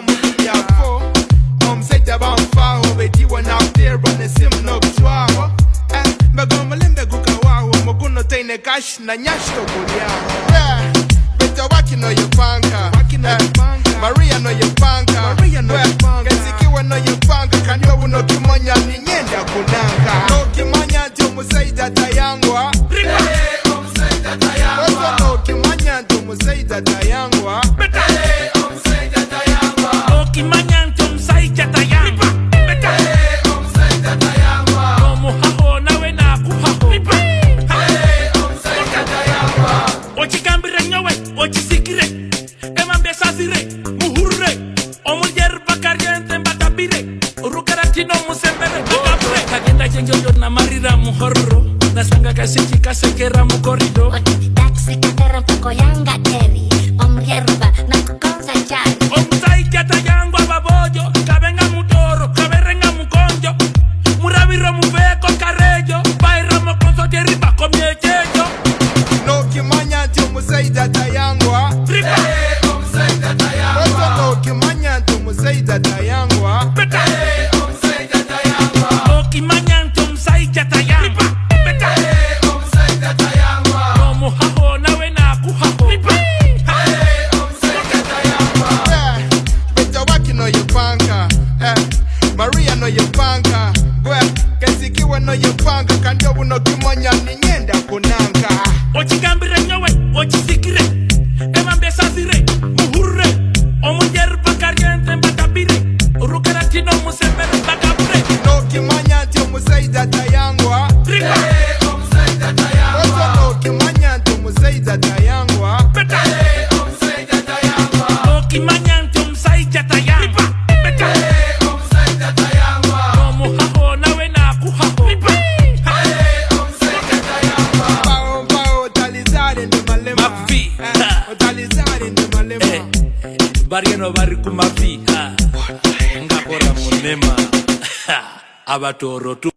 mudiyafo omusajja banfaawo betiwa nakuterwa nesimu nokutwawo mbegomulimbe gukawawo muguno teine kashi na nyashi tokulyawo Beto waki no yepanga Maria no yepanga Kezikiwe no yepanga Kanyo uno kimanya ni nyenda kunanga No kimanya nti omusaija tayangwa omusaija tayangwa No kimanya nti omusaija tayangwa omusaija tayangwa No kimanya nti omusaija tayangwa omusaija tayangwa No muhaho nawe nakuhaho omusaija tayangwa Ochigambire nyowe ochisikire Emambye sazire muhurre Omulyer bakariente mbatabire Urukaratino musembere bagabure Kagenda jenjo yona marira muhorro Nasanga kasiki kasekera mukorido Taxi katera mpako yanga teri Omrierba na kukonza chari Omusaija tayangwa babojo Kabenga mutoro, kaberenga mukonjo Muraviro muveko karejo Baira mokonzo jeriba komyejejo No kimanya nti omusaija tayangwa omusaija tayangwa No kimanya nti omusaija tayangwa omusaija tayangwa No kimanya nti omusaija tayangwa omusaija tayangwa No muhaho nawe nakuhaho omusaija tayangwa Beto waki no yepanga Maria no yepanga Kezikiwe no yepanga Kandi obuno kimanya ni nyenda kunanga Ochigambire nyowe ochisikire Emambye sazire muhurre Omulyer bakariente mbatabire Urukaratino musembere bagabure No kimanya nti omusaija tayangwa omusaija tayangwa No kimanya nti omusaija tayangwa omusaija tayangwa No kimanya nti omusaija tayangwa omusaija tayangwa No muhaho nawe nakuhaho omusaija tayangwa Bao bao talizare ndi malema Mavi. Talizare ndi malema Barieno bari kumavi Ngakora munema Abatoro tu